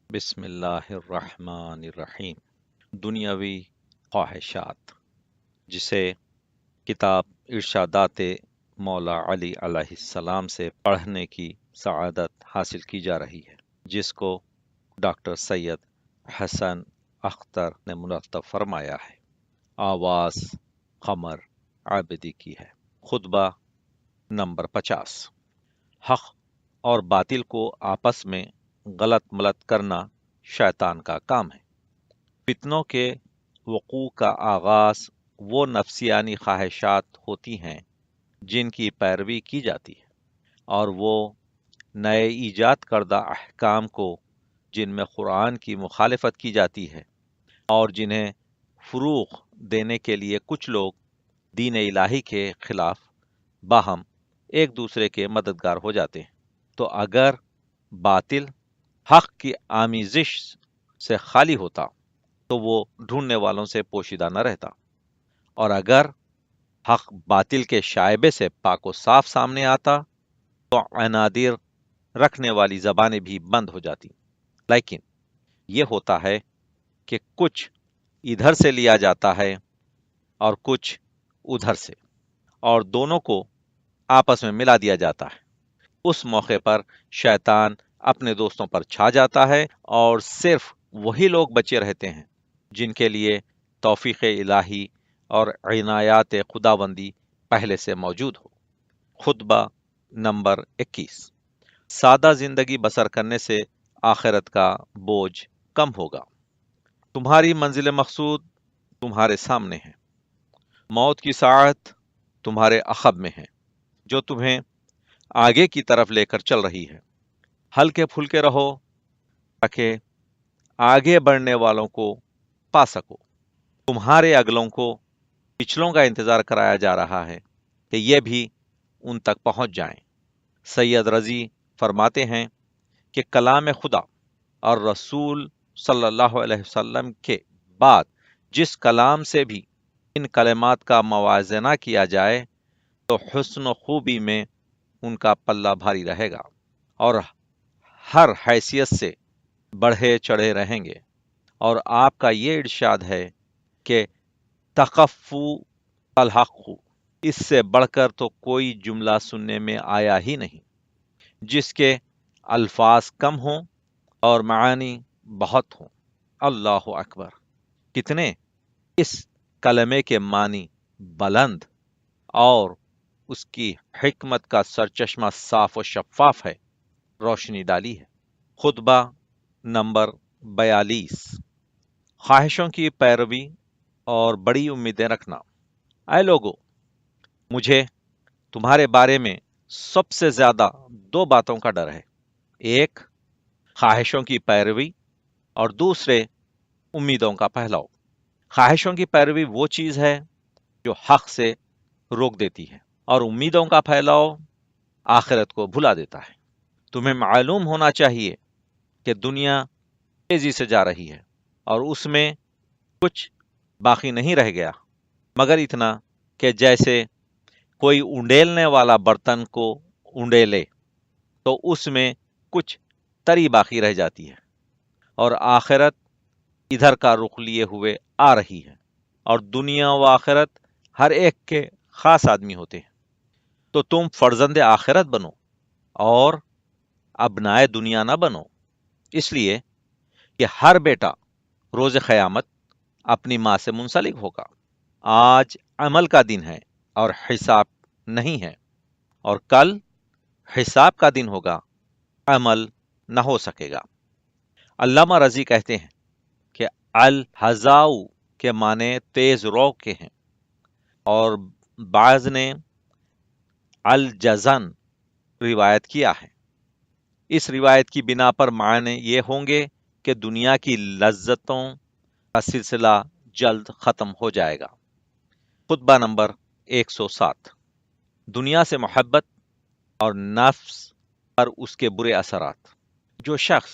بسم اللہ الرحمن الرحیم۔ دنیاوی خواہشات، جسے کتاب ارشادات مولا علی علیہ السلام سے پڑھنے کی سعادت حاصل کی جا رہی ہے، جس کو ڈاکٹر سید حسن اختر نے مرتب فرمایا ہے۔ آواز قمر عابدی کی ہے۔ خطبہ نمبر 50۔ حق اور باطل کو آپس میں غلط ملت کرنا شیطان کا کام ہے۔ فتنوں کے وقوع کا آغاز وہ نفسیانی خواہشات ہوتی ہیں جن کی پیروی کی جاتی ہے، اور وہ نئے ایجاد کردہ احکام کو جن میں قرآن کی مخالفت کی جاتی ہے اور جنہیں فروغ دینے کے لیے کچھ لوگ دین الہی کے خلاف باہم ایک دوسرے کے مددگار ہو جاتے ہیں۔ تو اگر باطل حق کی آمیزش سے خالی ہوتا تو وہ ڈھونڈنے والوں سے پوشیدہ نہ رہتا، اور اگر حق باطل کے شائبے سے پاک و صاف سامنے آتا تو عنادر رکھنے والی زبانیں بھی بند ہو جاتی۔ لیکن یہ ہوتا ہے کہ کچھ ادھر سے لیا جاتا ہے اور کچھ ادھر سے، اور دونوں کو آپس میں ملا دیا جاتا ہے۔ اس موقع پر شیطان اپنے دوستوں پر چھا جاتا ہے، اور صرف وہی لوگ بچے رہتے ہیں جن کے لیے توفیق الہی اور عنایات خداوندی پہلے سے موجود ہو۔ خطبہ نمبر 21۔ سادہ زندگی بسر کرنے سے آخرت کا بوجھ کم ہوگا۔ تمہاری منزل مقصود تمہارے سامنے ہے، موت کی ساعت تمہارے عقب میں ہے جو تمہیں آگے کی طرف لے کر چل رہی ہے۔ ہلکے پھلکے رہو تاکہ آگے بڑھنے والوں کو پا سکو۔ تمہارے اگلوں کو پچھلوں کا انتظار کرایا جا رہا ہے کہ یہ بھی ان تک پہنچ جائیں۔ سید رضی فرماتے ہیں کہ کلام خدا اور رسول صلی اللہ علیہ وسلم کے بعد جس کلام سے بھی ان کلمات کا موازنہ کیا جائے تو حسن و خوبی میں ان کا پلہ بھاری رہے گا، اور ہر حیثیت سے بڑھے چڑھے رہیں گے۔ اور آپ کا یہ ارشاد ہے کہ تخفو الحق، اس سے بڑھ کر تو کوئی جملہ سننے میں آیا ہی نہیں جس کے الفاظ کم ہوں اور معانی بہت ہوں۔ اللہ اکبر! کتنے اس کلمے کے معنی بلند اور اس کی حکمت کا سرچشمہ صاف و شفاف ہے، روشنی ڈالی ہے۔ خطبہ نمبر 42۔ خواہشوں کی پیروی اور بڑی امیدیں رکھنا۔ اے لوگو، مجھے تمہارے بارے میں سب سے زیادہ دو باتوں کا ڈر ہے، ایک خواہشوں کی پیروی اور دوسرے امیدوں کا پھیلاؤ۔ خواہشوں کی پیروی وہ چیز ہے جو حق سے روک دیتی ہے، اور امیدوں کا پھیلاؤ آخرت کو بھلا دیتا ہے۔ تمہیں معلوم ہونا چاہیے کہ دنیا تیزی سے جا رہی ہے اور اس میں کچھ باقی نہیں رہ گیا مگر اتنا کہ جیسے کوئی انڈیلنے والا برتن کو انڈیلے تو اس میں کچھ تری باقی رہ جاتی ہے، اور آخرت ادھر کا رخ لیے ہوئے آ رہی ہے، اور دنیا و آخرت ہر ایک کے خاص آدمی ہوتے ہیں۔ تو تم فرزند آخرت بنو اور ابنائے دنیا نہ بنو، اس لیے کہ ہر بیٹا روز قیامت اپنی ماں سے منسلک ہوگا۔ آج عمل کا دن ہے اور حساب نہیں ہے، اور کل حساب کا دن ہوگا، عمل نہ ہو سکے گا۔ علامہ رضی کہتے ہیں کہ الحذاء کے معنی تیز رو کے ہیں، اور بعض نے الجزن روایت کیا ہے۔ اس روایت کی بنا پر معنی یہ ہوں گے کہ دنیا کی لذتوں کا سلسلہ جلد ختم ہو جائے گا۔ خطبہ نمبر 107۔ دنیا سے محبت اور نفس پر اس کے برے اثرات۔ جو شخص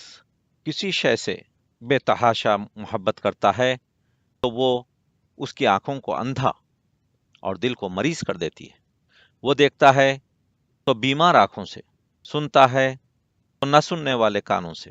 کسی شے سے بے تحاشا محبت کرتا ہے تو وہ اس کی آنکھوں کو اندھا اور دل کو مریض کر دیتی ہے۔ وہ دیکھتا ہے تو بیمار آنکھوں سے، سنتا ہے تو نہ سننے والے کانوں سے،